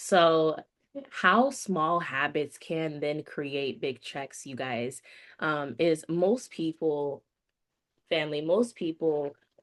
So, how small habits can then create big checks, you guys, is most people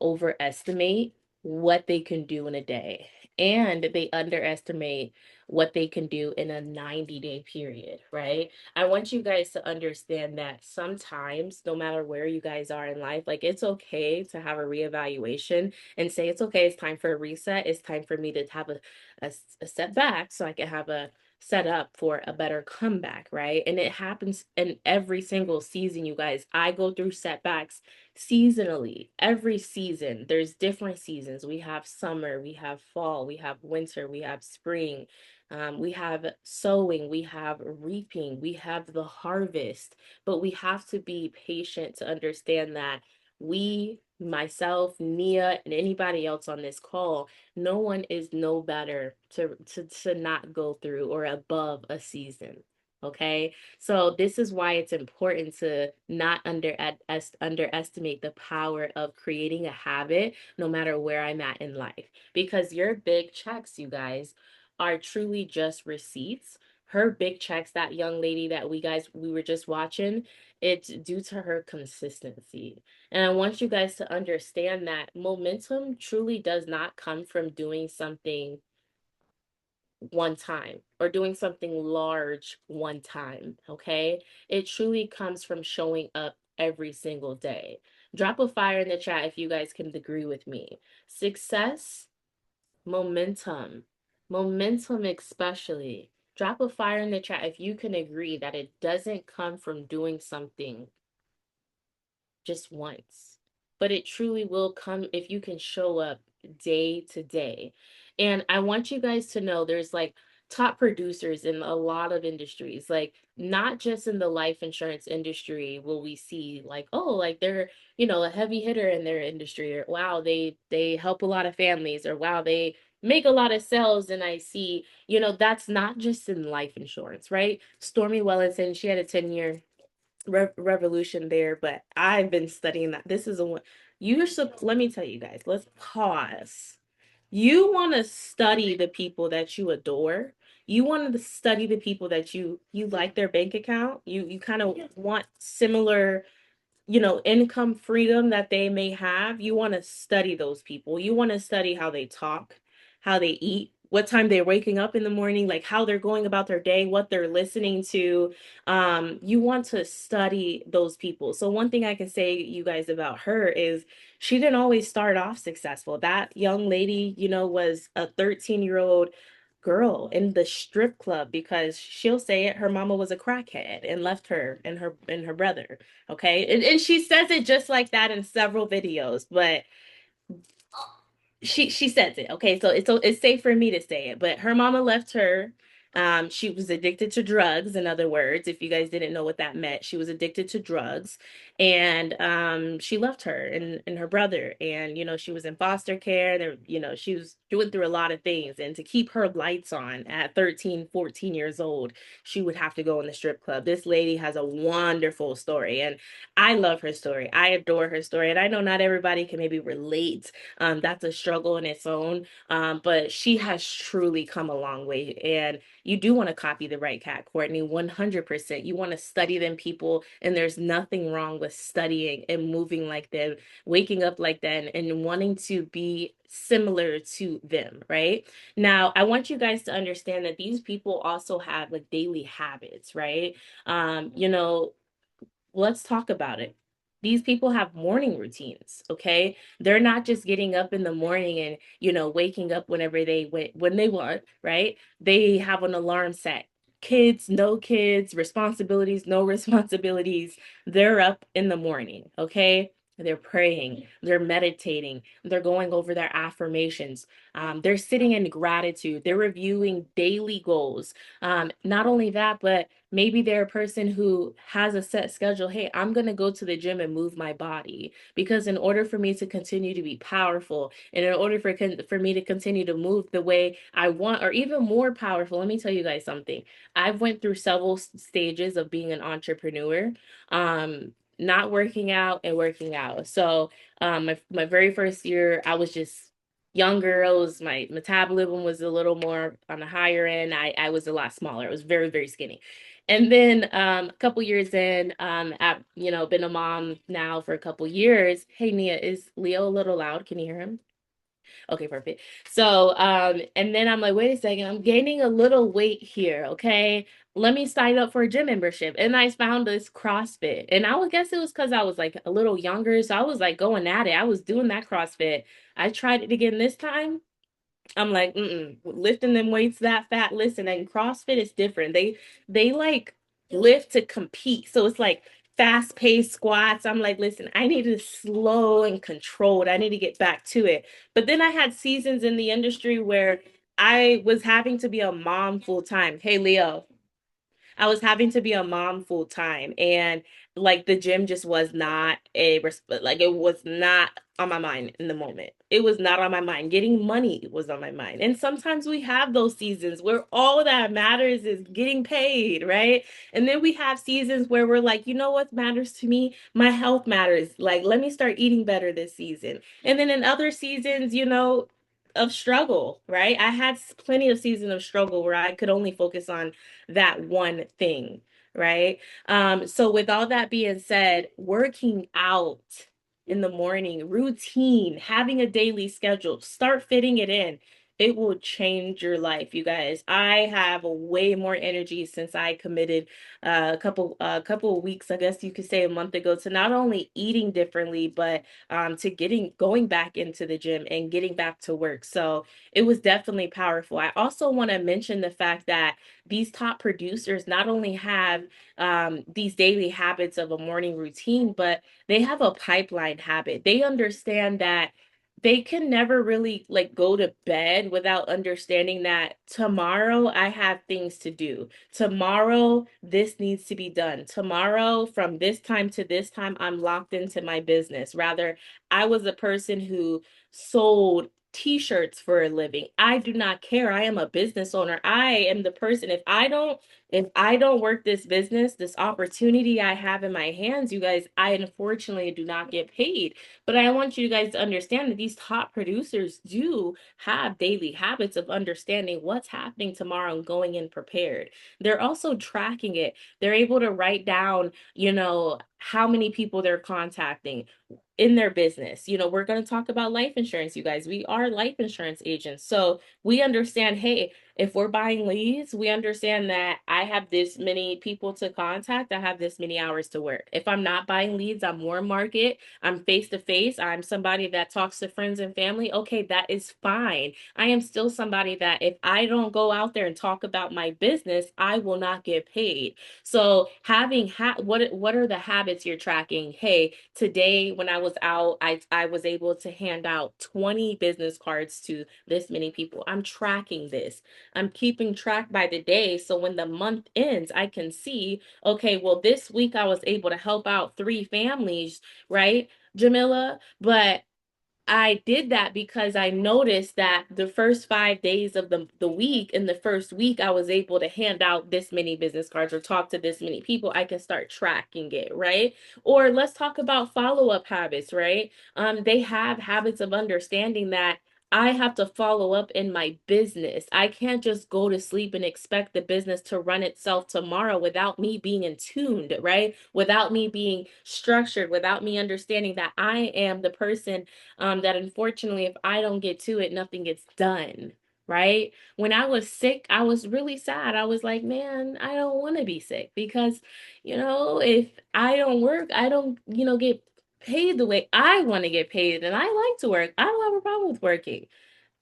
overestimate what they can do in a day, and they underestimate what they can do in a 90-day period, right? I want you guys to understand that sometimes, no matter where you guys are in life, like it's okay to have a reevaluation and say, it's okay, it's time for a reset. It's time for me to have a setback so I can have a set up for a better comeback, right? And it happens in every single season, you guys. I go through setbacks seasonally. Every season there's different seasons. We have summer, we have fall, we have winter, we have spring, we have sowing, we have reaping, we have the harvest. But we have to be patient to understand that we, myself, Nia, and anybody else on this call, no one is no better to not go through or above a season. Okay, so this is why it's important to not underestimate the power of creating a habit no matter where I'm at in life. Because your big checks, you guys, are truly just receipts. Her big checks, that young lady that we were just watching, it's due to her consistency. And I want you guys to understand that momentum truly does not come from doing something one time or doing something large one time, okay? It truly comes from showing up every single day. Drop a fire in the chat if you guys can agree with me. Success, momentum, momentum especially. Drop a fire in the chat if you can agree that it doesn't come from doing something just once, but it truly will come if you can show up day to day. And I want you guys to know there's like top producers in a lot of industries, like not just in the life insurance industry will we see like, oh, like they're, a heavy hitter in their industry, or wow, they help a lot of families, or wow, they make a lot of sales. And I see, that's not just in life insurance, right? Stormy Wellington, she had a 10-year revolution there, but I've been studying that. This is a one let me tell you guys, let's pause. You want to study the people that you adore. You want to study the people that you like their bank account. You kind of want similar, income freedom that they may have. You want to study those people. You want to study how they talk, how they eat, what time they're waking up in the morning, like how they're going about their day, what they're listening to. You want to study those people. So one thing I can say, you guys, about her is she didn't always start off successful. That young lady, was a 13-year-old girl in the strip club because she'll say it, her mama was a crackhead and left her and her brother. Okay. And she says it just like that in several videos, but she says it. Okay, so it's safe for me to say it, but her mama left her. She was addicted to drugs, in other words. If you guys didn't know what that meant, she was addicted to drugs. And she left her and her brother. And she was in foster care. There, she was doing through a lot of things. And to keep her lights on at 13, 14 years old, she would have to go in the strip club. This lady has a wonderful story. And I love her story. I adore her story. And I know not everybody can maybe relate. That's a struggle in its own. But she has truly come a long way. And you do want to copy the right cat, Courtney, 100%. You want to study them people, and there's nothing wrong with studying and moving like them, waking up like them, and wanting to be similar to them, right? Now, I want you guys to understand that these people also have like daily habits, right? Um, you know, let's talk about it. These people have morning routines, okay? They're not just getting up in the morning and, waking up whenever when they want, right? They have an alarm set. Kids, no kids, responsibilities, no responsibilities. They're up in the morning, okay? They're praying, they're meditating, they're going over their affirmations, they're sitting in gratitude, they're reviewing daily goals. Not only that, but maybe they're a person who has a set schedule. Hey, I'm going to go to the gym and move my body because in order for me to continue to be powerful, and in order for me to continue to move the way I want, or even more powerful, let me tell you guys something. I've went through several stages of being an entrepreneur. Not working out and working out. So, my very first year, I was just younger, my metabolism was a little more on the higher end. I was a lot smaller. I was very, very skinny. And then a couple years in, at been a mom now for a couple years. Hey Nia, is Leo a little loud? Can you hear him? Okay, perfect. So, and then I'm like, wait a second, I'm gaining a little weight here. Okay. Let me sign up for a gym membership. And I found this CrossFit. And I would guess it was because I was like a little younger. So I was like going at it. I was doing that CrossFit. I tried it again this time. I'm like, lifting them weights that fat. Listen, and CrossFit is different. They like lift to compete. So it's like fast-paced squats. I'm like, listen, I need to slow and controlled. I need to get back to it. But then I had seasons in the industry where I was having to be a mom full time. Hey, Leo, I was having to be a mom full time, and like the gym just was not like it was not on my mind in the moment. It was not on my mind. Getting money was on my mind. And sometimes we have those seasons where all that matters is getting paid, right? And then we have seasons where we're like, you know what matters to me? My health matters. Like, let me start eating better this season. And then in other seasons, of struggle, right? I had plenty of seasons of struggle where I could only focus on that one thing, right? So with all that being said, working out in the morning, routine, having a daily schedule, start fitting it in. It will change your life, you guys. I have way more energy since I committed a couple of weeks, I guess you could say a month ago, to not only eating differently, but to getting going back into the gym and getting back to work. So it was definitely powerful. I also want to mention the fact that these top producers not only have these daily habits of a morning routine, but they have a pipeline habit. They understand that they can never really like go to bed without understanding that tomorrow I have things to do. Tomorrow this needs to be done. Tomorrow from this time to this time I'm locked into my business. Rather, I was a person who sold t-shirts for a living. I do not care. I am a business owner. I am the person. If I don't work this business, this opportunity I have in my hands, you guys, I unfortunately do not get paid. But I want you guys to understand that these top producers do have daily habits of understanding what's happening tomorrow and going in prepared. They're also tracking it. They're able to write down, how many people they're contacting in their business. We're going to talk about life insurance, you guys. We are life insurance agents. So we understand, hey, if we're buying leads, we understand that I have this many people to contact. I have this many hours to work. If I'm not buying leads, I'm warm market, I'm face to face, I'm somebody that talks to friends and family. Okay, that is fine. I am still somebody that if I don't go out there and talk about my business, I will not get paid. So having what are the habits you're tracking? Hey, today when I was out, I was able to hand out 20 business cards to this many people. I'm tracking this. I'm keeping track by the day. So when the month ends, I can see, okay, well, this week I was able to help out 3 families, right, Jamila? But I did that because I noticed that the first 5 days of the week, in the first week, I was able to hand out this many business cards or talk to this many people. I can start tracking it, right? Or let's talk about follow-up habits, right? They have habits of understanding that I have to follow up in my business. I can't just go to sleep and expect the business to run itself tomorrow without me being in tuned, right? Without me being structured, without me understanding that I am the person that unfortunately, if I don't get to it, nothing gets done. Right? When I was sick, I was really sad. I was like, man, I don't want to be sick because, if I don't work, I don't, get paid the way I want to get paid. And I like to work. I don't have a problem with working,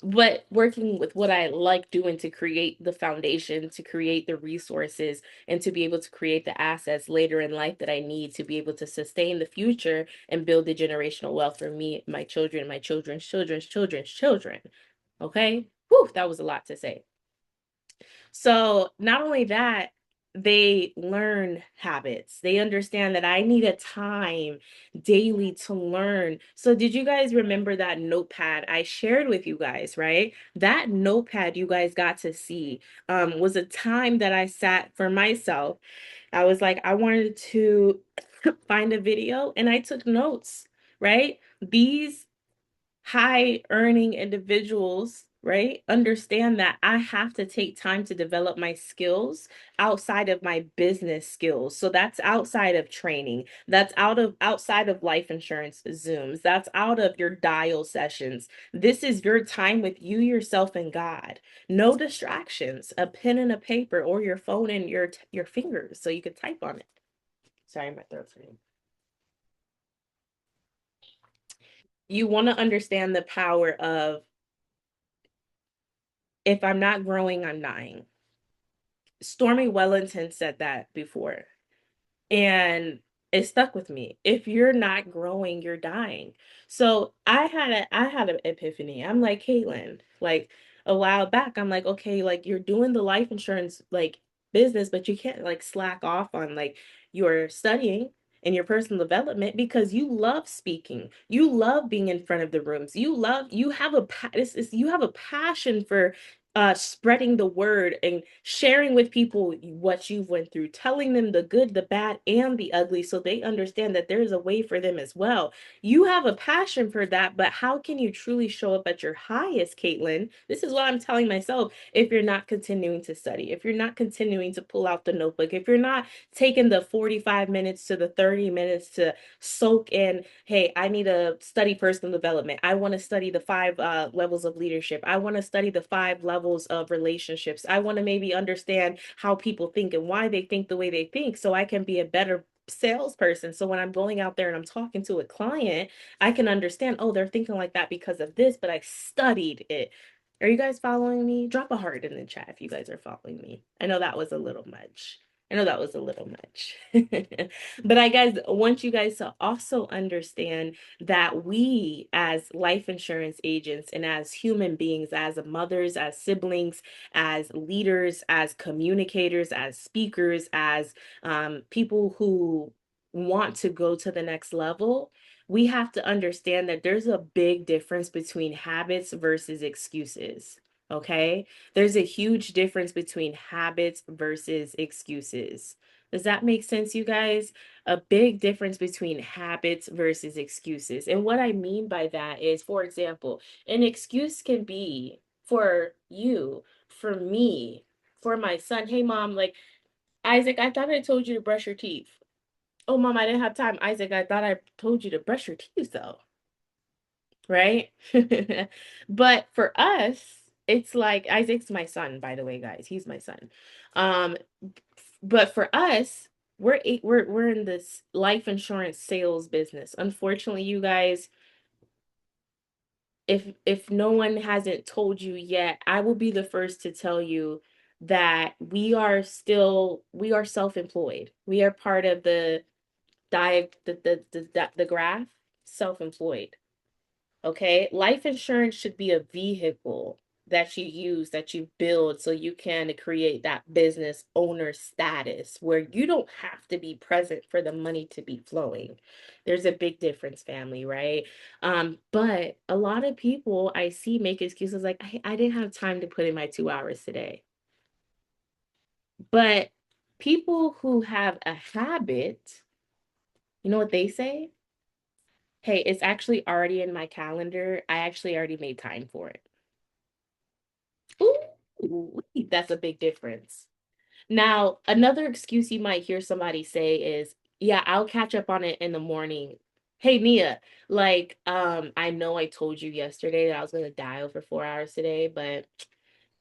but working with what I like doing to create the foundation, to create the resources, and to be able to create the assets later in life that I need to be able to sustain the future and build the generational wealth for me, my children, my children's children's children's children. Okay? Whew, that was a lot to say. So not only that, they learn habits. They understand that I need a time daily to learn. So did you guys remember that notepad I shared with you guys, right? That notepad you guys got to see was a time that I sat for myself. I was like, I wanted to find a video and I took notes, right? These high earning individuals, right, understand that I have to take time to develop my skills outside of my business skills. So that's outside of training. That's outside of life insurance Zooms. That's out of your dial sessions. This is your time with you, yourself, and God. No distractions, a pen and a paper or your phone and your fingers so you can type on it. Sorry, my throat's hurting. You want to understand the power of if I'm not growing, I'm dying. Stormy Wellington said that before. And it stuck with me. If you're not growing, you're dying. So I had an epiphany. I'm like, Caitlin, like a while back, I'm like, okay, like you're doing the life insurance like business, but you can't like slack off on like your studying and your personal development because you love speaking. You love being in front of the rooms. You have you have a passion for spreading the word and sharing with people what you've went through, telling them the good, the bad, and the ugly so they understand that there's a way for them as well. You have a passion for that, but how can you truly show up at your highest, Caitlin? This is what I'm telling myself. If you're not continuing to study, if you're not continuing to pull out the notebook, if you're not taking the 45 minutes to the 30 minutes to soak in, hey, I need to study personal development. I want to study the five levels of leadership. I want to study the five levels of relationships. I want to maybe understand how people think and why they think the way they think so I can be a better salesperson. So when I'm going out there and I'm talking to a client, I can understand, oh, they're thinking like that because of this, but I studied it. Are you guys following me? Drop a heart in the chat if you guys are following me. I know that was a little much. I know that was a little much. But I guys want you guys to also understand that we as life insurance agents and as human beings, as mothers, as siblings, as leaders, as communicators, as speakers, as people who want to go to the next level, we have to understand that there's a big difference between habits versus excuses. Okay? There's a huge difference between habits versus excuses. Does that make sense, you guys? A big difference between habits versus excuses. And what I mean by that is, for example, an excuse can be for you, for me, for my son. Hey, mom, like, Isaac, I thought I told you to brush your teeth. Oh, mom, I didn't have time. Isaac, I thought I told you to brush your teeth, though. Right? But for us, it's like Isaac's my son, by the way, guys. He's my son. Um, but for us, we're in this life insurance sales business. Unfortunately, you guys, if no one hasn't told you yet, I will be the first to tell you that we are self-employed. We are part of the the graph, self-employed. Okay, life insurance should be a vehicle that you use, that you build so you can create that business owner status where you don't have to be present for the money to be flowing. There's a big difference, family, right? But a lot of people I see make excuses like, I didn't have time to put in my 2 hours today. But people who have a habit, you know what they say? Hey, it's actually already in my calendar. I actually already made time for it. Ooh, that's a big difference. Now, another excuse you might hear somebody say is, yeah, I'll catch up on it in the morning. Hey, Nia, like, I know I told you yesterday that I was gonna dial for 4 hours today, but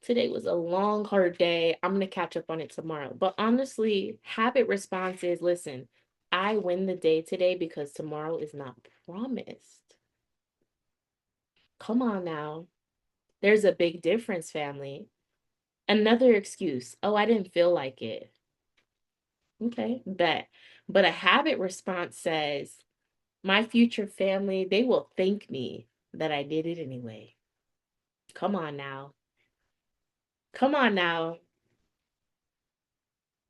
today was a long, hard day. I'm gonna catch up on it tomorrow. But honestly, habit response is, listen, I win the day today because tomorrow is not promised. Come on now. There's a big difference, family. Another excuse. Oh, I didn't feel like it. Okay, bet. But a habit response says, my future family, they will thank me that I did it anyway. Come on now. Come on now.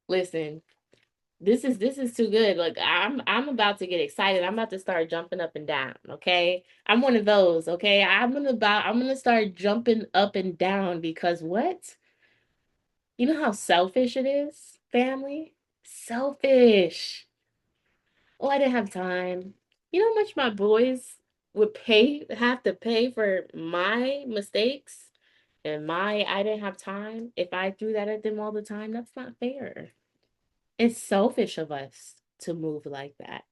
Listen, this is too good. Like I'm about to get excited. I'm about to start jumping up and down, okay? I'm one of those, okay? I'm gonna start jumping up and down because what? You know how selfish it is, family? Selfish. Oh, I didn't have time. You know how much my boys would have to pay for my mistakes and my I didn't have time if I threw that at them all the time. That's not fair. It's selfish of us to move like that.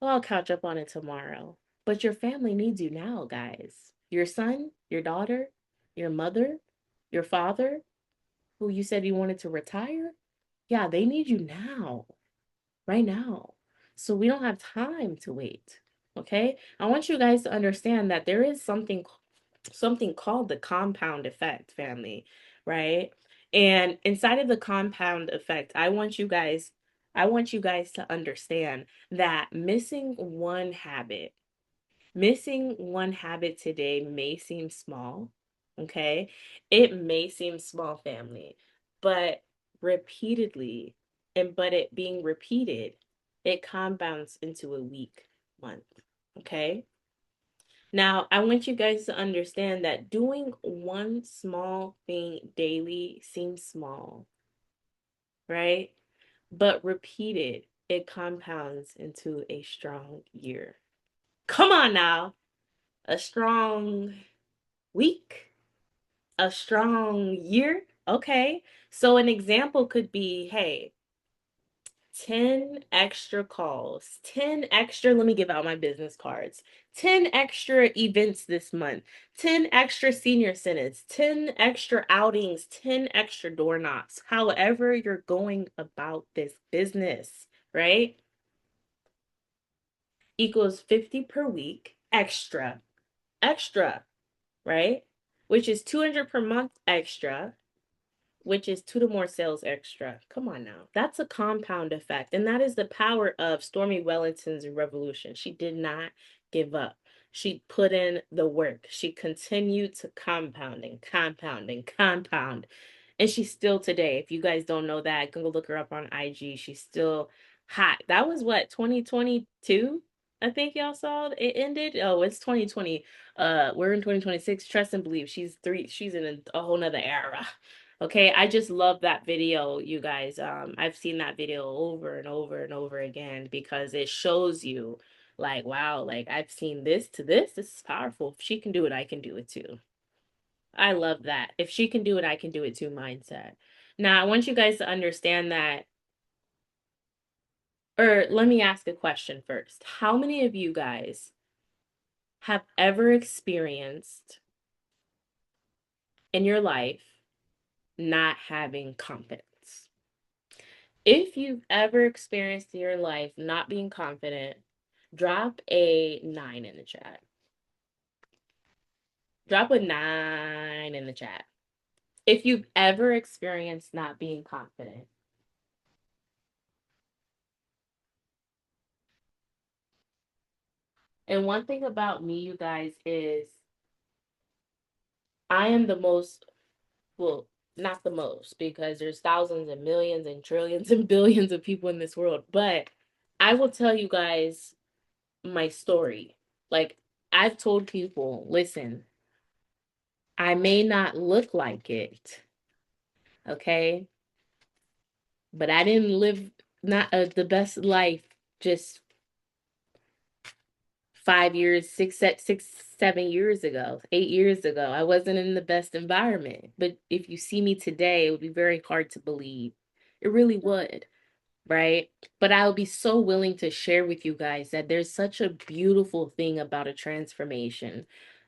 Well, I'll catch up on it tomorrow. But your family needs you now, guys. Your son, your daughter, your mother, your father, who you said you wanted to retire, yeah, they need you now, right now. So we don't have time to wait. Okay? I want you guys to understand that there is something called the compound effect, family, right? And inside of the compound effect, I want you guys to understand that missing one habit today may seem small, okay? It may seem small, family, but repeatedly, but it being repeated, it compounds into a week, month, okay? Now, I want you guys to understand that doing one small thing daily seems small, right? But repeated, it compounds into a strong year. Come on now, a strong week, a strong year. Okay. So an example could be, hey, 10 extra calls, 10 extra, let me give out my business cards, 10 extra events this month, 10 extra senior centers, 10 extra outings, 10 extra door knocks, however you're going about this business, right? Equals 50 per week extra, right? Which is 200 per month extra, which is two to more sales extra. Come on now. That's a compound effect. And that is the power of Stormy Wellington's revolution. She did not give up. She put in the work. She continued to compound. And she's still today. If you guys don't know that, go look her up on IG. She's still hot. That was what, 2022? I think y'all saw it ended. Oh, it's 2020. We're in 2026. Trust and believe. She's in a whole nother era. Okay, I just love that video, you guys. I've seen that video over and over and over again because it shows you like, wow, like I've seen this to this. This is powerful. If she can do it, I can do it too. I love that. If she can do it, I can do it too mindset. Now, I want you guys to understand that, or let me ask a question first. How many of you guys have ever experienced in your life not having confidence? If you've ever experienced in your life not being confident, drop a 9 in the chat. Drop a 9 in the chat. If you've ever experienced not being confident. And one thing about me, you guys, is I am the most, well, not the most, because there's thousands and millions and trillions and billions of people in this world, but I will tell you guys my story. Like, I've told people, listen, I may not look like it, okay? But I didn't live not the best life just 5 years, 7 years ago, 8 years ago. I wasn't in the best environment. But if you see me today, it would be very hard to believe. It really would, right? But I would be so willing to share with you guys that there's such a beautiful thing about a transformation.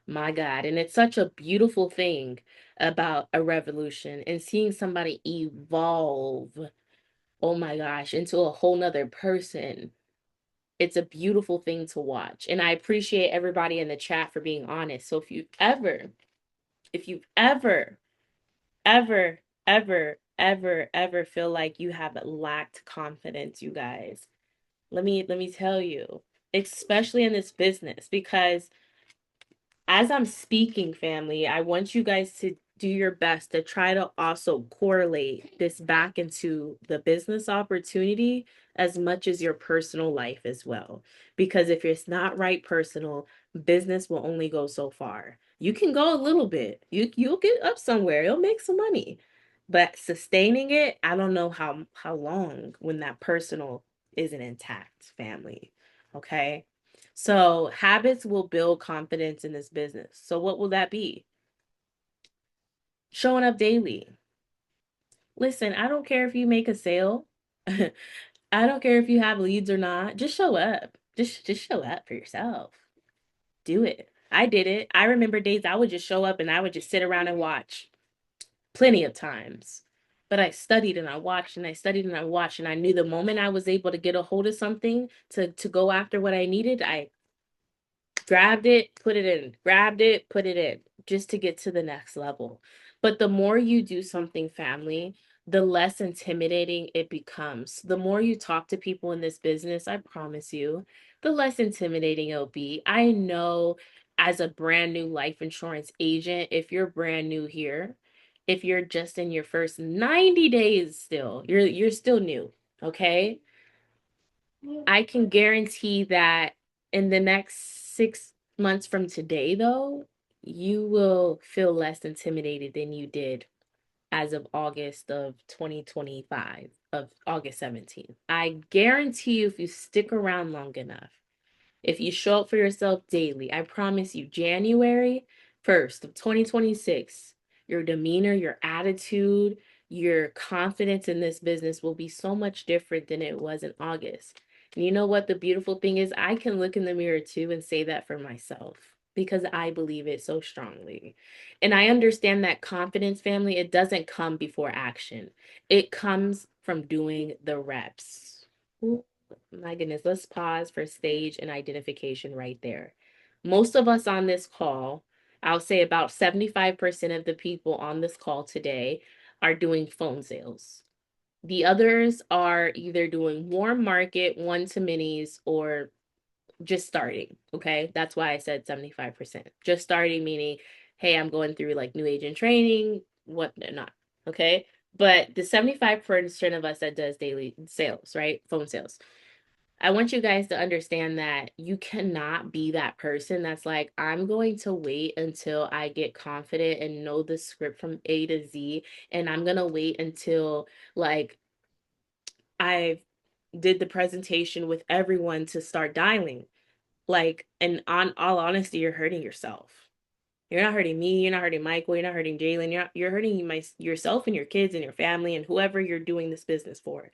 My God. And it's such a beautiful thing about a revolution and seeing somebody evolve, oh my gosh, into a whole nother person. It's a beautiful thing to watch. And I appreciate everybody in the chat for being honest. So if you've ever, ever, ever feel like you have lacked confidence, you guys, let me tell you, especially in this business, because as I'm speaking, family, I want you guys to do your best to try to also correlate this back into the business opportunity as much as your personal life as well. Because if it's not right personal, business will only go so far. You can go a little bit. You'll get up somewhere. You'll make some money. But sustaining it, I don't know how long when that personal isn't intact, family. Okay? So habits will build confidence in this business. So what will that be? Showing up daily. Listen, I don't care if you make a sale. I don't care if you have leads or not. Just show up. Just show up for yourself. Do it. I did it. I remember days I would just show up and I would just sit around and watch plenty of times. But I studied and I watched and I studied and I watched and I knew the moment I was able to get a hold of something to go after what I needed, I grabbed it, put it in, grabbed it, put it in, just to get to the next level. But the more you do something, family, the less intimidating it becomes. The more you talk to people in this business, I promise you, the less intimidating it'll be. I know as a brand new life insurance agent, if you're brand new here, if you're just in your first 90 days still, you're still new, okay? I can guarantee that in the next 6 months from today, though, you will feel less intimidated than you did as of August of 2025, of August 17th. I guarantee you, if you stick around long enough, if you show up for yourself daily, I promise you, January 1st of 2026, your demeanor, your attitude, your confidence in this business will be so much different than it was in August. And you know what the beautiful thing is? I can look in the mirror too and say that for myself because I believe it so strongly. And I understand that confidence, family, it doesn't come before action. It comes from doing the reps. My goodness, let's pause for stage and identification right there. Most of us on this call, I'll say about 75% of the people on this call today are doing phone sales. The others are either doing warm market, one to minis, or just starting. Okay. That's why I said 75%. Just starting, meaning, hey, I'm going through like new agent training, what not. Okay. But the 75% of us that does daily sales, right? Phone sales, I want you guys to understand that you cannot be that person that's like, I'm going to wait until I get confident and know the script from A to Z. And I'm going to wait until like I did the presentation with everyone to start dialing. Like, and on all honesty, you're hurting yourself. You're not hurting me. You're not hurting Michael. You're not hurting Jalen. You're hurting yourself and your kids and your family and whoever you're doing this business for.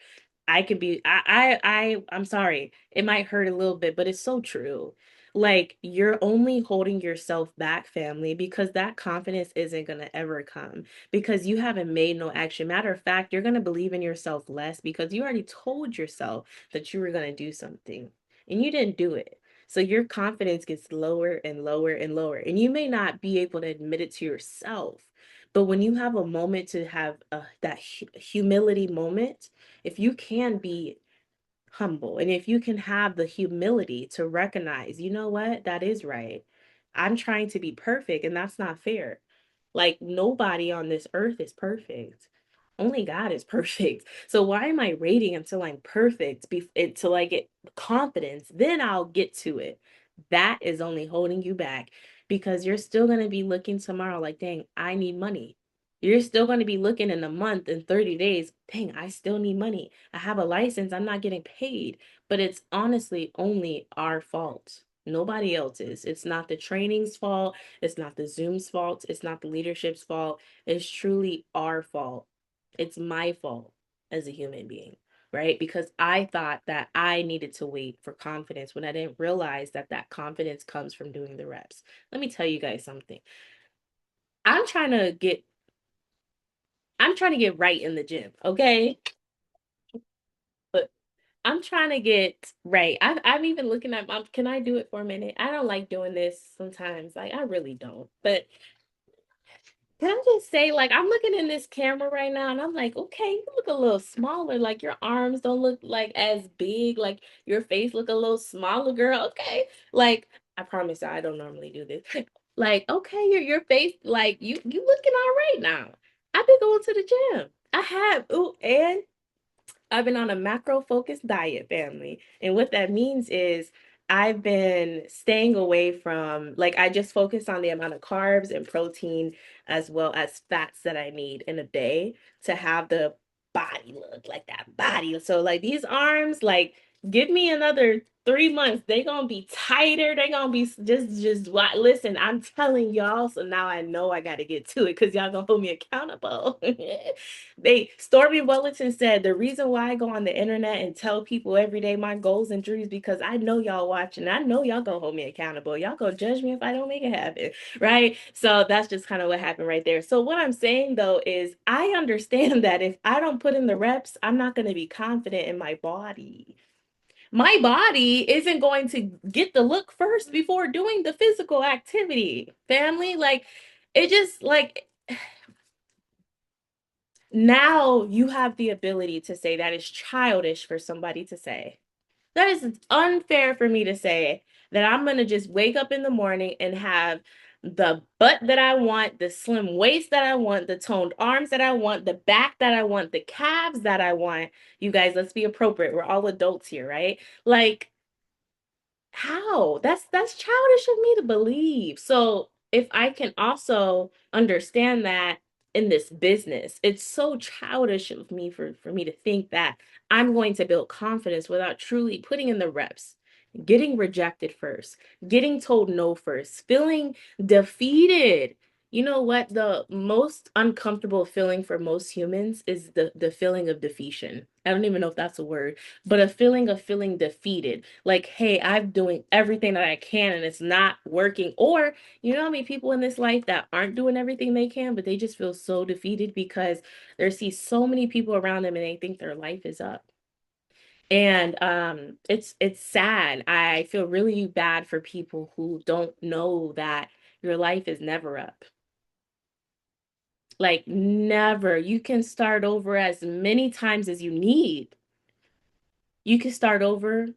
I could be I'm sorry. It might hurt a little bit, but it's so true. Like you're only holding yourself back, family, because that confidence isn't gonna ever come because you haven't made no action. Matter of fact, you're gonna believe in yourself less because you already told yourself that you were gonna do something and you didn't do it. So your confidence gets lower and lower and lower. And you may not be able to admit it to yourself. But when you have a moment to have that humility moment, if you can be humble and if you can have the humility to recognize, you know what, that is right. I'm trying to be perfect and that's not fair. Like nobody on this earth is perfect. Only God is perfect. So why am I waiting until I'm perfect until I get confidence? Then I'll get to it. That is only holding you back because you're still going to be looking tomorrow like, dang, I need money. You're still going to be looking in a month and 30 days, dang, I still need money. I have a license, I'm not getting paid. But it's honestly only our fault. Nobody else's. It's not the training's fault. It's not the Zoom's fault. It's not the leadership's fault. It's truly our fault. It's my fault as a human being, right? Because I thought that I needed to wait for confidence when I didn't realize that that confidence comes from doing the reps. Let me tell you guys something. I'm trying to get I'm trying to get right in the gym, okay? But I'm trying to get right. I'm even looking at mom. Can I do it for a minute? I don't like doing this sometimes. Like I really don't. But can I just say, like, I'm looking in this camera right now and I'm like, okay, you look a little smaller. Like your arms don't look like as big. Like your face look a little smaller, girl. Okay. Like, I promise you, I don't normally do this. Like, okay, your face, like you looking all right now. I've been going to the gym. I have. Ooh, and I've been on a macro focused diet, family. And what that means is I've been staying away from, like, I just focus on the amount of carbs and protein as well as fats that I need in a day to have the body look like that body. So, like, these arms, like, Give me another 3 months. They gonna be tighter. They gonna be just what listen, I'm telling y'all, so now I know I gotta get to it because y'all gonna hold me accountable. They Stormy Wellington said the reason why I go on the internet and tell people every day my goals and dreams because I know y'all watching. I know y'all gonna hold me accountable. Y'all gonna judge me if I don't make it happen, right? So that's just kind of what happened right there. So what I'm saying though is I understand that if I don't put in the reps, I'm not gonna be confident in my body. My body isn't going to get the look first before doing the physical activity. Family, like it just like now you have the ability to say that is childish for somebody to say. That is unfair for me to say that I'm going to just wake up in the morning and have the butt that I want, the slim waist that I want, the toned arms that I want, the back that I want, the calves that I want. You guys, let's be appropriate. We're all adults here, right? Like how? That's childish of me to believe. So if I can also understand that in this business, it's so childish of me for me to think that I'm going to build confidence without truly putting in the reps, getting rejected first, getting told no first, feeling defeated. You know what? The most uncomfortable feeling for most humans is the feeling of defeation. I don't even know if that's a word, but a feeling of feeling defeated. Like, hey, I'm doing everything that I can and it's not working. Or, you know how many people in this life that aren't doing everything they can, but they just feel so defeated because they see so many people around them and they think their life is up. And it's sad. I feel really bad for people who don't know that your life is never up. Like never. You can start over as many times as you need. You can start over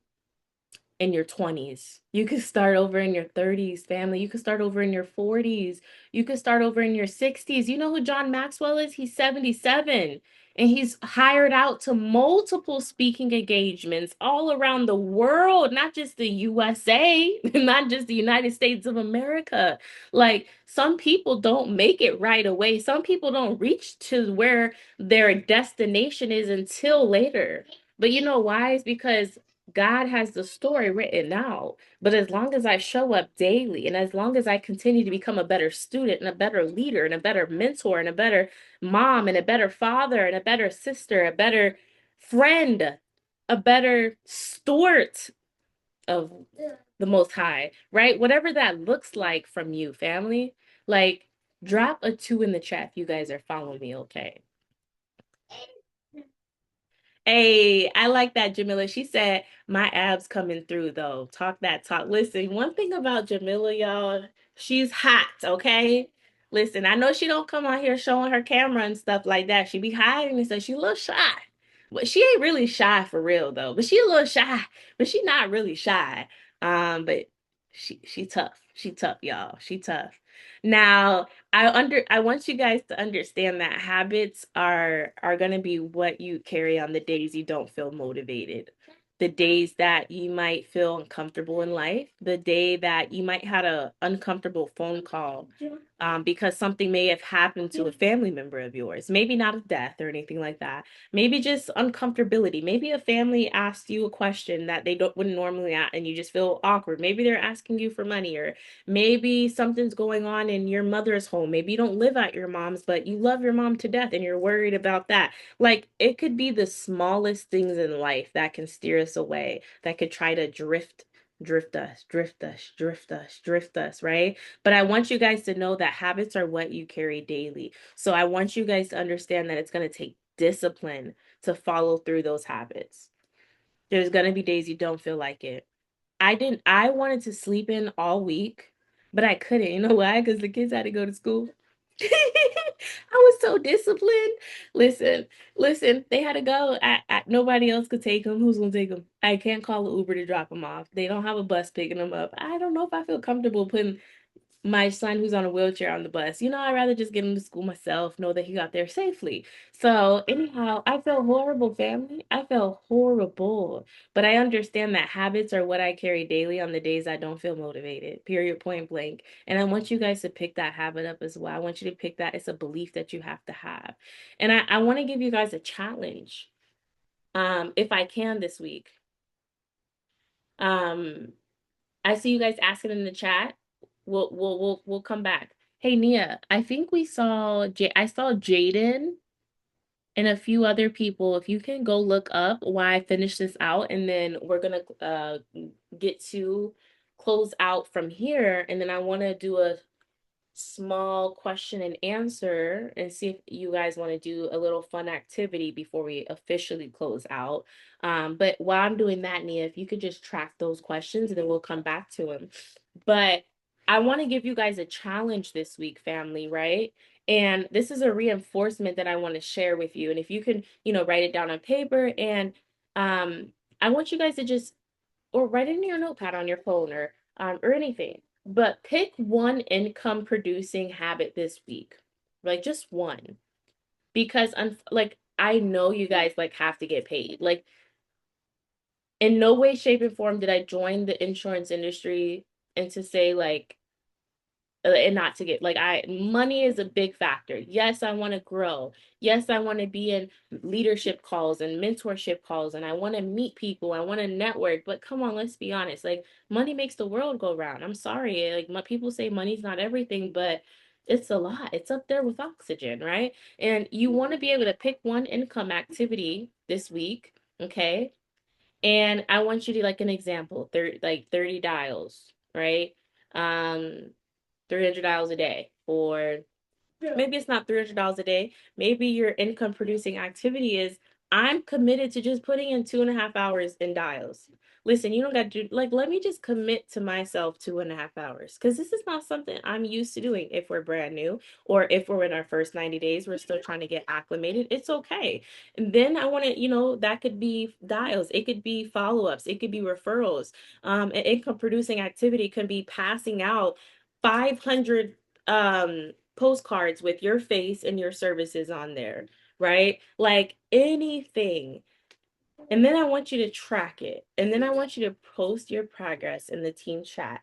in your 20s. You could start over in your 30s, family. You could start over in your 40s. You could start over in your 60s. You know who John Maxwell is? He's 77 and he's hired out to multiple speaking engagements all around the world, not just the USA, not just the United States of America. Like some people don't make it right away. Some people don't reach to where their destination is until later. But you know why? It's because God has the story written out. But as long as I show up daily and as long as I continue to become a better student and a better leader and a better mentor and a better mom and a better father and a better sister, a better friend, a better steward of the Most High, right? Whatever that looks like from you, family, like drop a 2 in the chat if you guys are following me, okay? Hey, I like that, Jamila. She said, my abs coming through though. Talk that talk. Listen, one thing about Jamila, y'all, she's hot, okay? Listen, I know she don't come out here showing her camera and stuff like that. She be hiding and stuff. She a little shy. But she ain't really shy for real though. But she a little shy, but she not really shy. But she tough. She tough, y'all. She tough. Now, I want you guys to understand that habits are going to be what you carry on the days you don't feel motivated. The days that you might feel uncomfortable in life, the day that you might had a uncomfortable phone call because something may have happened to a family member of yours. Maybe not a death or anything like that. Maybe just uncomfortability. Maybe a family asked you a question that they don't wouldn't normally ask, and you just feel awkward. Maybe they're asking you for money, or maybe something's going on in your mother's home. Maybe you don't live at your mom's, but you love your mom to death and you're worried about that. Like it could be the smallest things in life that can steer us away, that could try to drift us, right? But I want you guys to know that habits are what you carry daily. So I want you guys to understand that it's going to take discipline to follow through those habits. There's going to be days you don't feel like it. I wanted to sleep in all week, but I couldn't. You know why? Because the kids had to go to school. I was so disciplined. Listen, listen, they had to go. Nobody else could take them. Who's gonna take them? I can't call an Uber to drop them off. They don't have a bus picking them up. I don't know if I feel comfortable putting my son who's on a wheelchair on the bus. I'd rather just get him to school myself, know that he got there safely. So anyhow, I felt horrible, family. I felt horrible. But I understand that habits are what I carry daily on the days I don't feel motivated, period, point blank. And I want you guys to pick that habit up as well. I want you to pick that. It's a belief that you have to have. And I want to give you guys a challenge. If I can this week. Um, I see you guys asking in the chat. We'll come back. Hey Nia, I think we saw I saw Jaden and a few other people. If you can go look up while I finish this out, and then we're gonna get to close out from here, and then I want to do a small question and answer and see if you guys want to do a little fun activity before we officially close out. But while I'm doing that, Nia, if you could just track those questions and then we'll come back to them. But I want to give you guys a challenge this week, family, right? And this is a reinforcement that I want to share with you. And if you can, write it down on paper, and I want you guys to just or write it in your notepad on your phone, or anything. But pick one income producing habit this week. Like just one. Because like I know you guys like have to get paid. Like in no way, shape, and form did I join the insurance industry and to say like and not to get like money is a big factor. Yes, I want to grow. Yes, I want to be in leadership calls and mentorship calls, and I want to meet people. I want to network. But come on, let's be honest. Like money makes the world go round. I'm sorry. Like people say money's not everything, but it's a lot. It's up there with oxygen, right? And you want to be able to pick one income activity this week, okay? And I want you to like an example, 30 dials, right? Um, $300 a day, or maybe it's not $300 a day. Maybe your income producing activity is I'm committed to just putting in 2.5 hours in dials. Listen, you don't got to do like let me just commit to myself 2.5 hours because this is not something I'm used to doing if we're brand new or if we're in our first 90 days, we're still trying to get acclimated. It's okay. And then I want to, that could be dials, it could be follow-ups, it could be referrals. An income producing activity can be passing out 500 postcards with your face and your services on there, right? Like anything. And then I want you to track it. And then I want you to post your progress in the team chat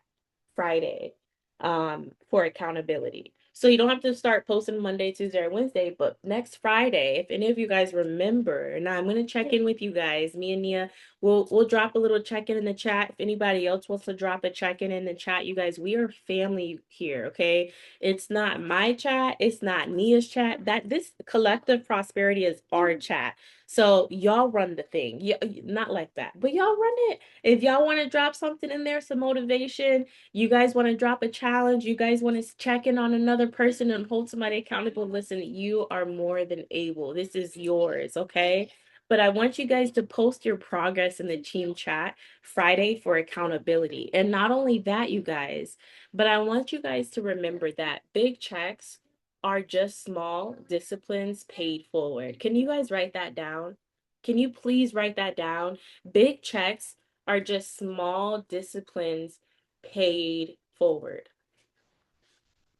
Friday for accountability. So you don't have to start posting Monday, Tuesday, or Wednesday, but next Friday, if any of you guys remember, and I'm gonna check in with you guys, me and Nia, we'll drop a little check-in in the chat. If anybody else wants to drop a check-in in the chat, you guys, we are family here, okay? It's not my chat, it's not Nia's chat. That this collective prosperity is our chat. So y'all run the thing. Yeah, not like that, but y'all run it. If y'all want to drop something in there, some motivation, you guys want to drop a challenge, you guys want to check in on another person and hold somebody accountable, listen, you are more than able. This is yours, okay? But I want you guys to post your progress in the team chat Friday for accountability. And not only that, you guys, but I want you guys to remember that big checks are just small disciplines paid forward. Can you guys write that down? Can you please write that down? Big checks are just small disciplines paid forward.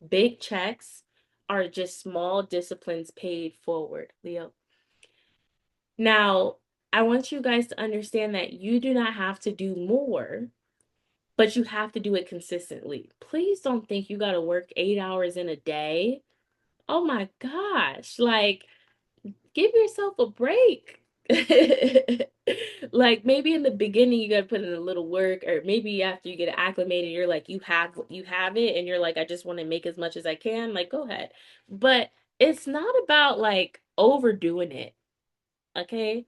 Big checks are just small disciplines paid forward, Leo. Now, I want you guys to understand that you do not have to do more, but you have to do it consistently. Please don't think you got to work 8 hours in a day. Oh my gosh. Like, give yourself a break. Like maybe in the beginning you gotta put in a little work, or maybe after you get acclimated, you're like you have it and you're like, I just want to make as much as I can. Like, go ahead. But it's not about like overdoing it. Okay.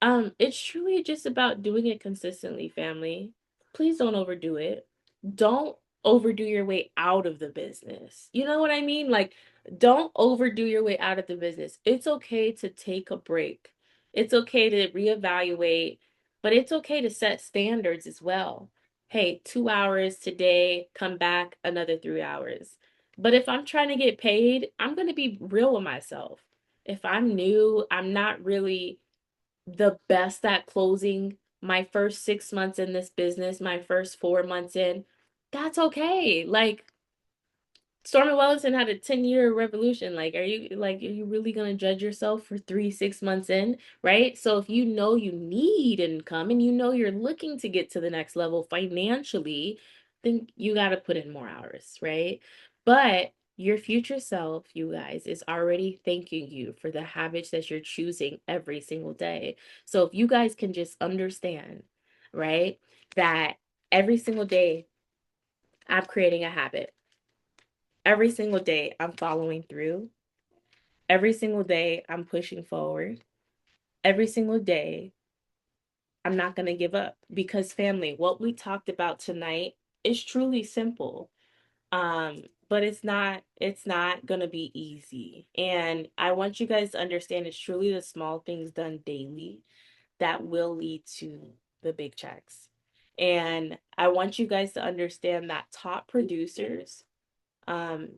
It's truly just about doing it consistently, family. Please don't overdo it. Don't overdo your way out of the business. You know what I mean? Like, don't overdo your way out of the business. It's okay to take a break. It's okay to reevaluate, but it's okay to set standards as well. Hey, 2 hours today, come back another 3 hours. But if I'm trying to get paid, I'm going to be real with myself. If I'm new, I'm not really the best at closing my first 6 months in this business, my first 4 months in, that's okay. Like Stormy Wellington had a 10-year revolution. Are you really gonna judge yourself for 3, 6 months in, right? So if you know you need income and you know you're looking to get to the next level financially, then you gotta put in more hours, right? But your future self, you guys, is already thanking you for the habits that you're choosing every single day. So if you guys can just understand, right? That every single day I'm creating a habit. Every single day I'm following through. Every single day I'm pushing forward. Every single day I'm not going to give up, because family, what we talked about tonight is truly simple. But it's not going to be easy. And I want you guys to understand it's truly the small things done daily that will lead to the big checks. And I want you guys to understand that top producers, um,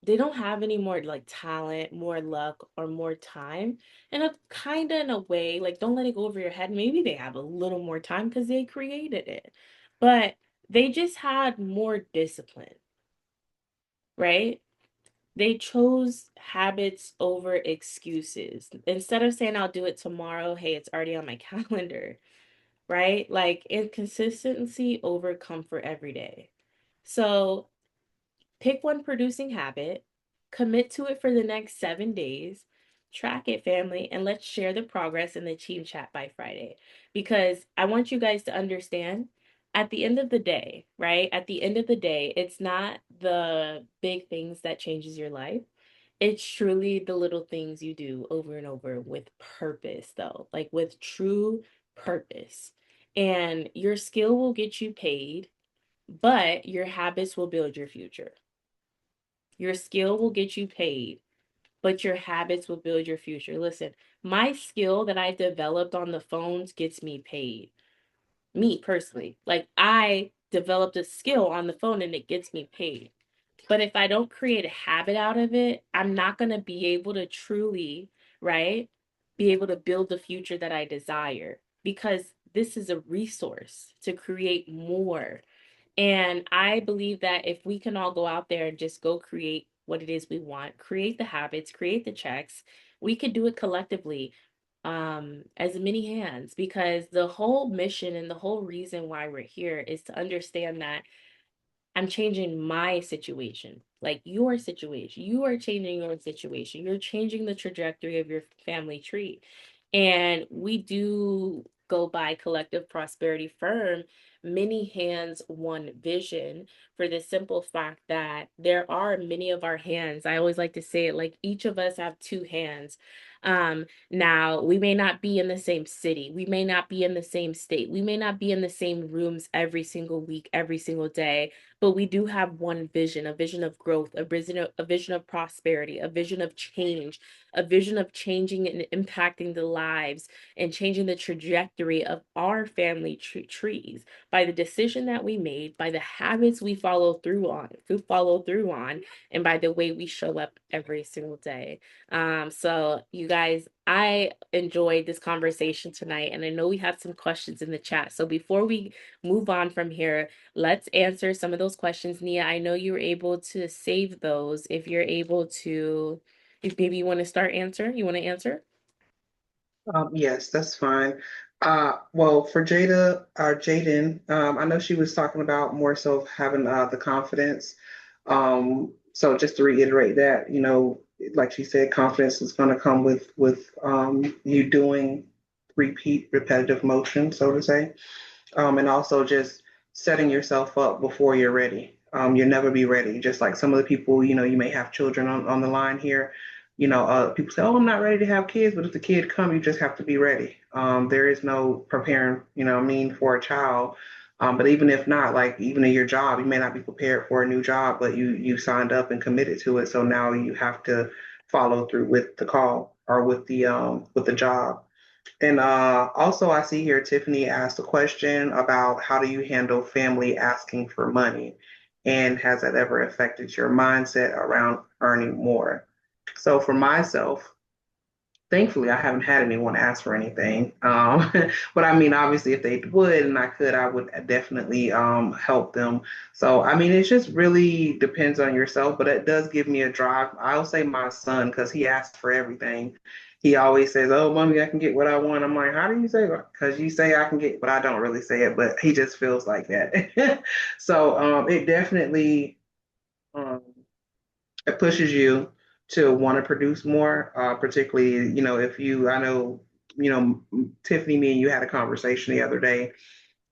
they don't have any more like talent, more luck, or more time. And a kind of in a way, like don't let it go over your head. Maybe they have a little more time because they created it, but they just had more discipline, right? They chose habits over excuses. Instead of saying I'll do it tomorrow, hey, it's already on my calendar, right? Like inconsistency over comfort every day. So pick one producing habit, commit to it for the next 7 days, track it, family, and let's share the progress in the team chat by Friday. Because I want you guys to understand at the end of the day, right? At the end of the day, it's not the big things that changes your life. It's truly the little things you do over and over with purpose, though, like with true purpose. And your skill will get you paid, but your habits will build your future. Your skill will get you paid, but your habits will build your future. Listen, my skill that I developed on the phones gets me paid. Me personally. Like I developed a skill on the phone and it gets me paid. But if I don't create a habit out of it, I'm not going to be able to truly, right, be able to build the future that I desire, because this is a resource to create more. And I believe that if we can all go out there and just go create what it is we want, create the habits, create the checks, we could do it collectively, as many hands, because the whole mission and the whole reason why we're here is to understand that I'm changing my situation, like your situation. You are changing your situation. You're changing the trajectory of your family tree. And we do go by Collective Prosperity Firm, many hands, one vision, for the simple fact that there are many of our hands. I always like to say it like each of us have two hands. Now, we may not be in the same city. We may not be in the same state. We may not be in the same rooms every single week, every single day, but we do have one vision, a vision of growth, a vision of prosperity, a vision of change, a vision of changing and impacting the lives and changing the trajectory of our family trees by the decision that we made, by the habits we follow through on, and by the way we show up every single day. So you guys, I enjoyed this conversation tonight, and I know we have some questions in the chat. So before we move on from here, let's answer some of those questions. Nia, I know you were able to save those. If you're able to, if maybe you want to start answer, you want to answer? Yes, that's fine. Well, for Jaden, I know she was talking about more so of having the confidence. So just to reiterate that, like she said, confidence is going to come with you doing repeat repetitive motion, so to say, and also just setting yourself up before you're ready. You'll never be ready. Just like some of the people, you may have children on the line here. People say, "Oh, I'm not ready to have kids," but if the kid come, you just have to be ready. There is no preparing, what I mean, for a child. But even if not, like even in your job, you may not be prepared for a new job, but you signed up and committed to it. So now you have to follow through with the call or with the job. And also, I see here Tiffany asked a question about how do you handle family asking for money? And has that ever affected your mindset around earning more? So, for myself, thankfully, I haven't had anyone ask for anything. But I mean, obviously, if they would and I could, I would definitely help them. So, I mean, it just really depends on yourself, but it does give me a drive. I'll say my son, because he asks for everything. He always says, "Oh, mommy, I can get what I want." I'm like, "How do you say that?" Because you say I can get, but I don't really say it, but he just feels like that. So, it definitely. Um, it pushes you to want to produce more, particularly, if I know, Tiffany, me and you had a conversation the other day,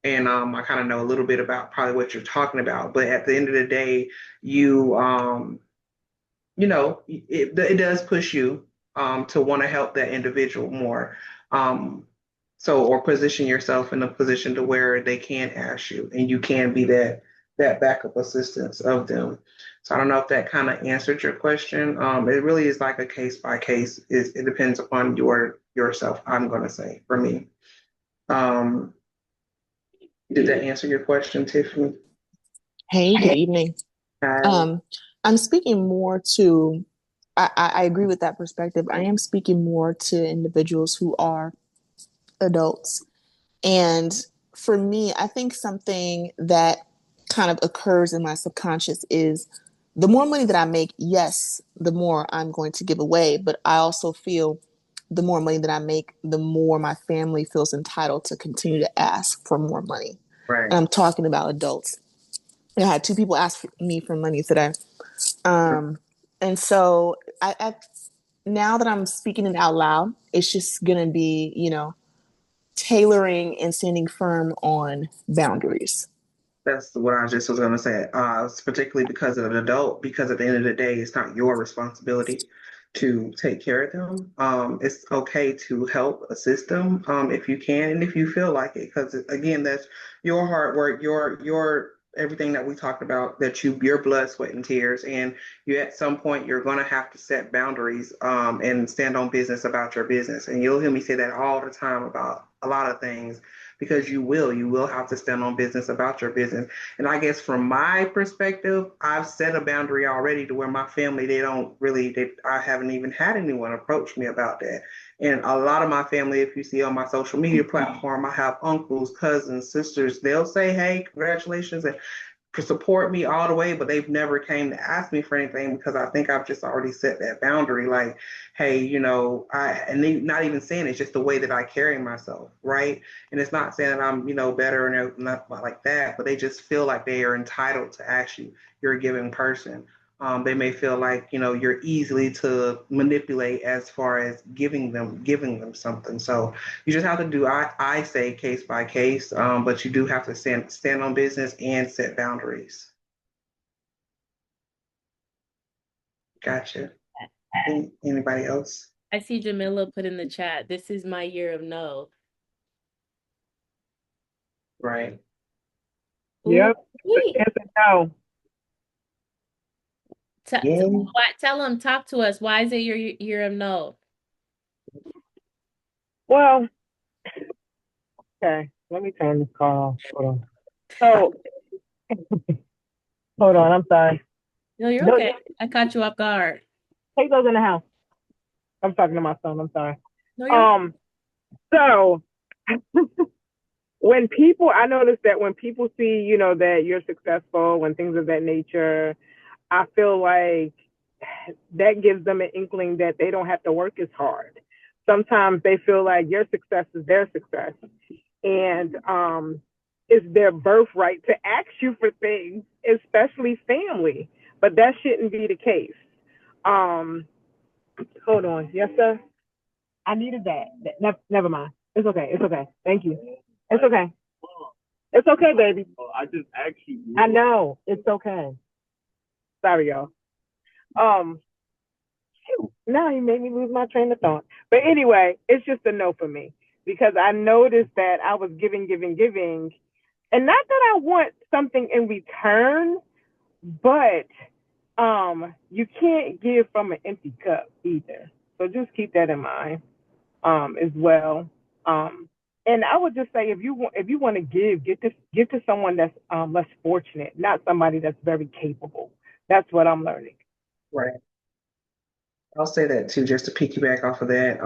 And I kind of know a little bit about probably what you're talking about. But at the end of the day, you it does push you to want to help that individual more. Um, or position yourself in a position to where they can ask you and you can be that backup assistance of them. So I don't know if that kind of answered your question. It really is like a case by case. It depends upon yourself, I'm gonna say for me. Um, did that answer your question, Tiffany? Hey, good evening. Hi. Um, I'm speaking more to, I agree with that perspective. I am speaking more to individuals who are adults. And for me, I think something that kind of occurs in my subconscious is the more money that I make, yes, the more I'm going to give away. But I also feel the more money that I make, the more my family feels entitled to continue to ask for more money. Right. And I'm talking about adults. I had two people ask me for money today. Um, and so I now that I'm speaking it out loud, it's just gonna be, tailoring and standing firm on boundaries. That's what I just was going to say. Particularly because of an adult, because at the end of the day, it's not your responsibility to take care of them. It's okay to help assist them if you can and if you feel like it, because again, that's your hard work, your everything that we talked about, that your blood, sweat, and tears, and you at some point you're going to have to set boundaries and stand on business about your business. And you'll hear me say that all the time about a lot of things because you will have to stand on business about your business. And I guess from my perspective, I've set a boundary already to where my family, they don't really, I haven't even had anyone approach me about that. And a lot of my family, if you see on my social media platform, I have uncles, cousins, sisters, they'll say, hey, congratulations, and support me all the way, but they've never came to ask me for anything because I think I've just already set that boundary. Like, hey, and they not even saying it's just the way that I carry myself, right? And it's not saying that I'm, better or not like that, but they just feel like they are entitled to ask you. You're a giving person. They may feel like you're easily to manipulate as far as giving them something. So you just have to do I say case by case, but you do have to stand on business and set boundaries. Gotcha. Anybody else? I see Jamila put in the chat, this is my year of no. Right. Ooh, Yep. wait. Yes and no. Yeah. Tell them, talk to us. Why is it your year of no? Well, okay. Let me turn this call off. Hold on. So, hold on. I'm sorry. No, you're No, okay. I caught you off guard. take those in the house. I'm talking to my son. I'm sorry. No, you're okay. So I notice that when people see, that you're successful and things of that nature, I feel like that gives them an inkling that they don't have to work as hard. Sometimes they feel like your success is their success. And it's their birthright to ask you for things, especially family. But that shouldn't be the case. Um, hold on. Yes, sir. I needed that. Never mind. It's okay. It's okay. Thank you. It's okay. It's okay, baby. I just asked you. I know. It's okay. Sorry, y'all. Um, now you made me lose my train of thought. But anyway, it's just a no for me because I noticed that I was giving, and not that I want something in return, but you can't give from an empty cup either. So just keep that in mind as well. And I would just say if you want to give to someone that's less fortunate, not somebody that's very capable. That's what I'm learning. Right. I'll say that too, just to piggyback off of that.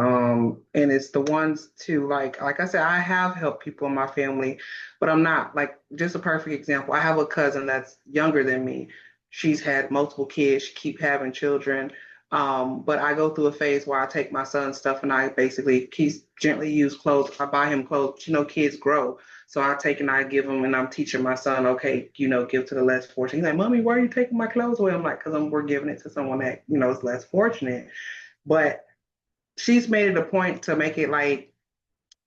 And it's the ones too, like I said, I have helped people in my family, but I'm not like just a perfect example. I have a cousin that's younger than me. She's had multiple kids, she keep having children. But I go through a phase where I take my son's stuff and I basically gently use clothes. I buy him clothes. Kids grow. So I take and I give him, and I'm teaching my son, okay, give to the less fortunate. He's like, Mommy, why are you taking my clothes away? I'm like, because we're giving it to someone that, is less fortunate. But she's made it a point to make it like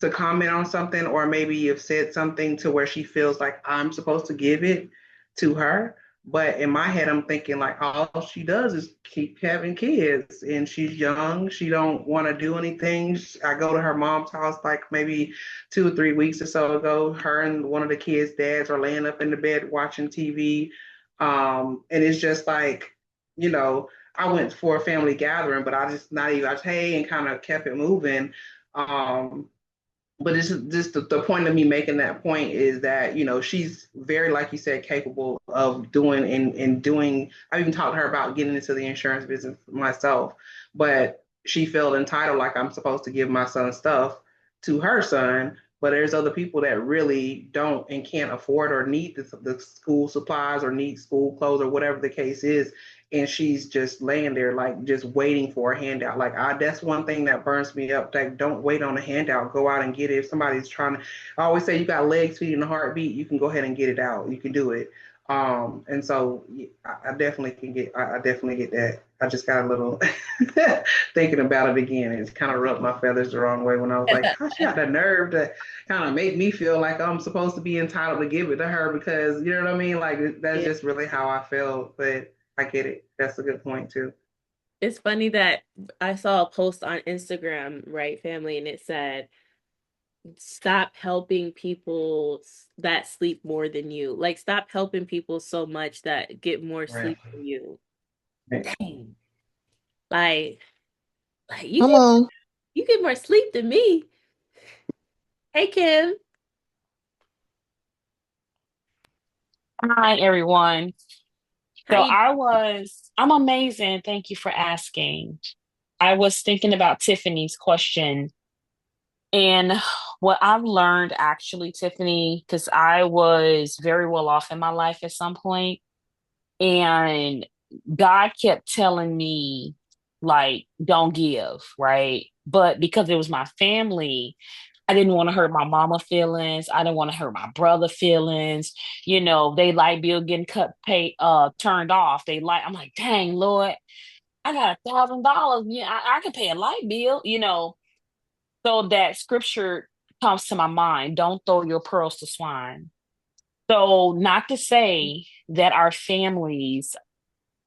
to comment on something, or maybe you've said something to where she feels like I'm supposed to give it to her. But in my head, I'm thinking like all she does is keep having kids, and she's young. She don't want to do anything. I go to her mom's house like maybe 2 or 3 weeks or so ago. Her and one of the kids' dads are laying up in the bed watching TV, and it's just like, you know, I went for a family gathering, but I just not even I just, hey, and kind of kept it moving. Um, but it's just the point of me making that point is that, she's very, like you said, capable of doing and doing. I've even talked to her about getting into the insurance business myself, but she felt entitled, like I'm supposed to give my son stuff to her son. But there's other people that really don't and can't afford or need the school supplies or need school clothes or whatever the case is, and she's just laying there like just waiting for a handout. Like, that's one thing that burns me up. Like, don't wait on a handout. Go out and get it. If somebody's trying to, I always say, you got legs, feet, and a heartbeat, you can go ahead and get it out. You can do it. And so I definitely can get. I definitely get that. I just got a little thinking about it again. It's kind of rubbed my feathers the wrong way when I was like, how she got the nerve to kind of make me feel like I'm supposed to be entitled to give it to her, because you know what I mean? Like, that's Yeah. just really how I felt. But I get it. That's a good point too. It's funny that I saw a post on Instagram, right, family, and it said, stop helping people that sleep more than you. Like, stop helping people so much that get more Right. sleep than you. Right. Dang. Like, you Come get on. you get more sleep than me. Hey, Kim. Hi, everyone. How you I'm amazing. Thank you for asking. I was thinking about Tiffany's question and what I've learned actually, Tiffany, because I was very well off in my life at some point, and God kept telling me, like, don't give, right? But because it was my family, I didn't want to hurt my mama feelings. I didn't want to hurt my brother feelings. They light bill getting turned off. I'm like, dang, Lord, I got $1,000. Yeah, I could pay a light bill. So that scripture comes to my mind. Don't throw your pearls to swine. So not to say that our families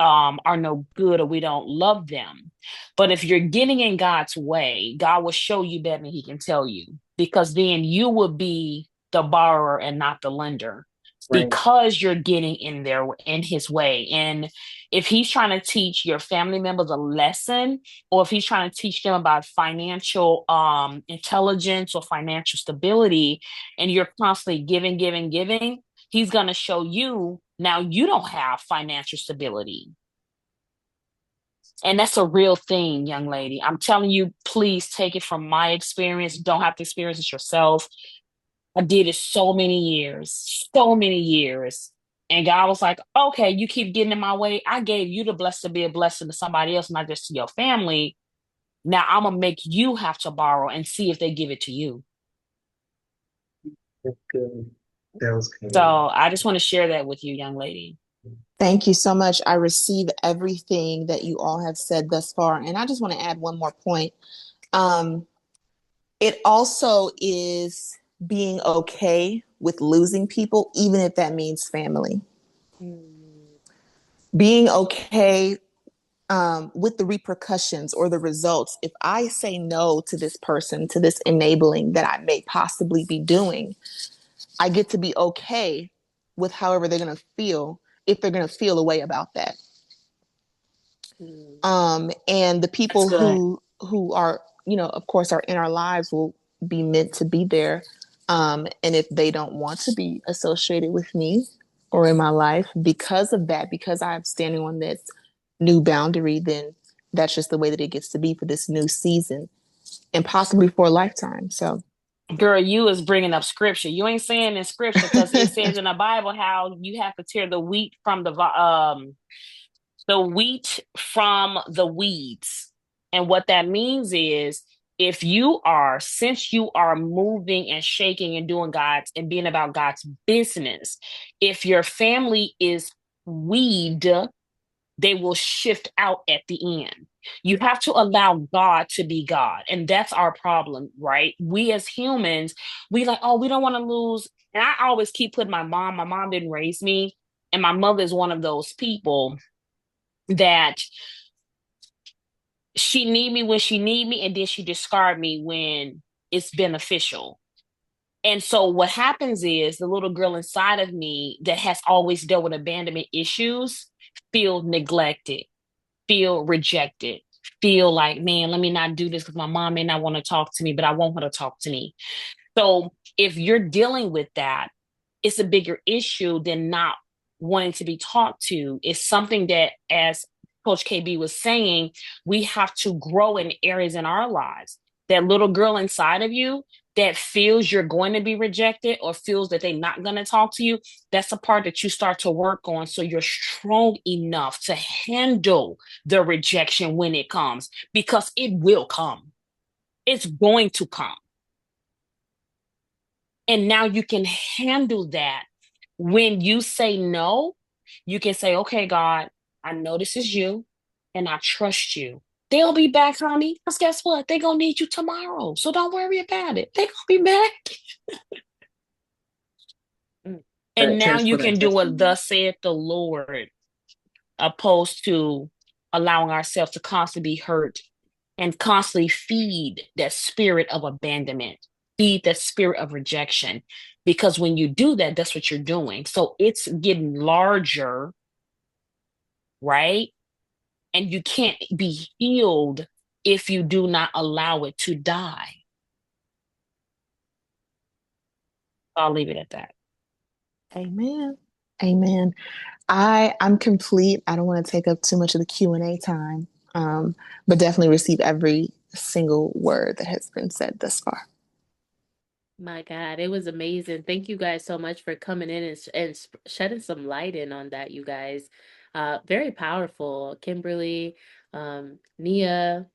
are no good or we don't love them. But if you're getting in God's way, God will show you better than he can tell you, because then you will be the borrower and not the lender, Right. because you're getting in there in his way. And if he's trying to teach your family members a lesson, or if he's trying to teach them about financial intelligence or financial stability, and you're constantly giving, he's going to show you now you don't have financial stability. And that's a real thing, young lady. I'm telling you, please take it from my experience. You don't have to experience it yourself. I did it so many years, so many years. And God was like, okay, you keep getting in my way. I gave you the blessing to be a blessing to somebody else, not just to your family. Now I'm going to make you have to borrow and see if they give it to you. That's good. That was good. So I just want to share that with you, young lady. Thank you so much. I receive everything that you all have said thus far. And I just want to add one more point. It also is being okay with losing people, even if that means family. Being okay with the repercussions or the results. If I say no to this person, to this enabling that I may possibly be doing, I get to be okay with however they're going to feel, if they're going to feel a way about that. And the people who are, of course, are in our lives will be meant to be there. And if they don't want to be associated with me or in my life because of that, because I'm standing on this new boundary, then that's just the way that it gets to be for this new season and possibly for a lifetime. So, girl, you is bringing up scripture. You ain't saying in scripture, because it says in the Bible how you have to tear the wheat from the wheat from the weeds. And what that means is, since you are moving and shaking and doing God's and being about God's business, if your family is weed, they will shift out at the end. You have to allow God to be God. And that's our problem, right? We as humans, we like, oh, we don't want to lose. And I always keep putting my mom didn't raise me. And my mother is one of those people that she need me when she need me, and then she discard me when it's beneficial. And so what happens is the little girl inside of me that has always dealt with abandonment issues feel neglected, feel rejected, feel like, man, let me not do this because my mom may not want to talk to me, but I want her to talk to me. So if you're dealing with that, it's a bigger issue than not wanting to be talked to. It's something that, as Coach KB was saying, we have to grow in areas in our lives. That little girl inside of you that feels you're going to be rejected or feels that they're not going to talk to you, that's a part that you start to work on so you're strong enough to handle the rejection when it comes, because it will come. It's going to come. And now you can handle that. When you say no, you can say, okay, God, I know this is you and I trust you. They'll be back, honey. Because guess what? They're going to need you tomorrow. So don't worry about it. They're going to be back. And now you can do what thus saith the Lord, opposed to allowing ourselves to constantly be hurt and constantly feed that spirit of abandonment, feed that spirit of rejection. Because when you do that, that's what you're doing. So it's getting larger, right? And you can't be healed if you do not allow it to die. I'll leave it at that. Amen. Amen. I'm complete. I don't want to take up too much of the Q&A time, but definitely receive every single word that has been said thus far. My God, it was amazing. Thank you guys so much for coming in and shedding some light in on that, you guys. Very powerful. Kimberly, Nia,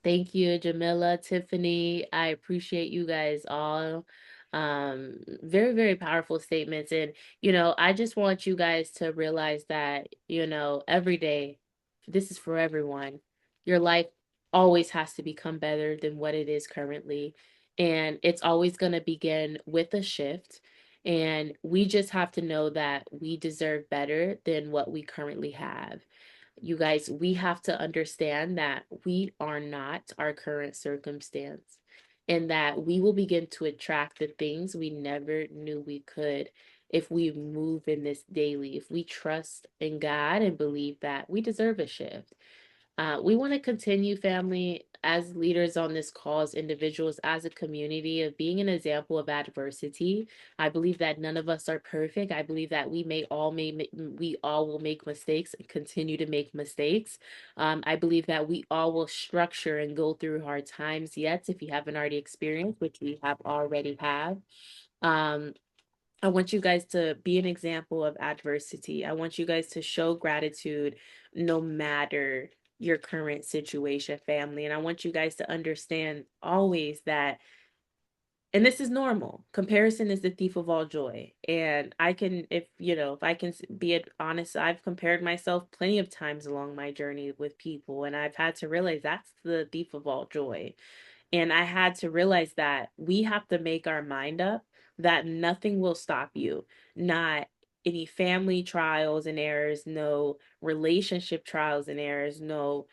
thank you, Jamila, Tiffany. I appreciate you guys all. Very, very powerful statements. And, I just want you guys to realize that, every day, this is for everyone. Your life always has to become better than what it is currently. And it's always going to begin with a shift. And we just have to know that we deserve better than what we currently have. You guys, we have to understand that we are not our current circumstance, and that we will begin to attract the things we never knew we could if we move in this daily, if we trust in God and believe that we deserve a shift. We want to continue, family, as leaders on this call, as individuals, as a community, of being an example of adversity. I believe that none of us are perfect. I believe that we all will make mistakes and continue to make mistakes. I believe that we all will structure and go through hard times yet, if you haven't already experienced, which we have already have. Um, I want you guys to be an example of adversity. I want you guys to show gratitude no matter your current situation, family. And I want you guys to understand always that, and this is normal. Comparison is the thief of all joy. And I can, if I can be honest, I've compared myself plenty of times along my journey with people, and I've had to realize that's the thief of all joy. And I had to realize that we have to make our mind up that nothing will stop you. Not any family trials and errors, no relationship trials and errors, no,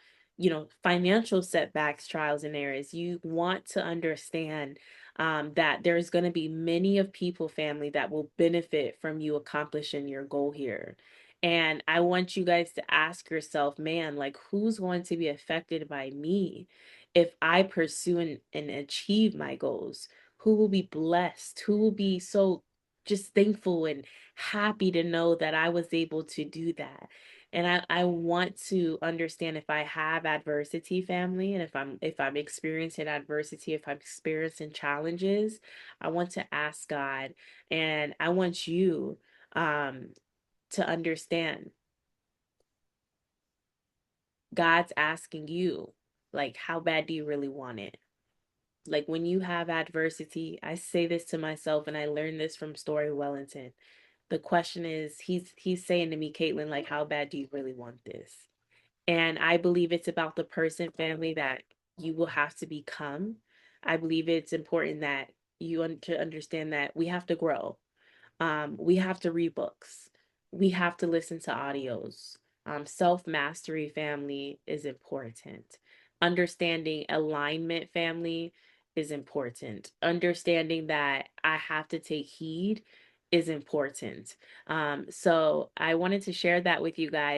financial setbacks, trials and errors. You want to understand that there's going to be many of people, family, that will benefit from you accomplishing your goal here. And I want you guys to ask yourself, man, like, who's going to be affected by me if I pursue and achieve my goals? Who will be blessed? Who will be so just thankful and happy to know that I was able to do that? And I want to understand, if I have adversity, family, and if I'm experiencing adversity, if I'm experiencing challenges, I want to ask God, and I want you to understand, God's asking you, like, how bad do you really want it? Like, when you have adversity, I say this to myself, and I learned this from Story Wellington. The question is, he's saying to me, Caitlin, like, how bad do you really want this? And I believe it's about the person, family, that you will have to become. I believe it's important that to understand that we have to grow. We have to read books. We have to listen to audios. Self-mastery, family, is important. Understanding alignment, family, is important. Understanding that I have to take heed is important. So I wanted to share that with you guys.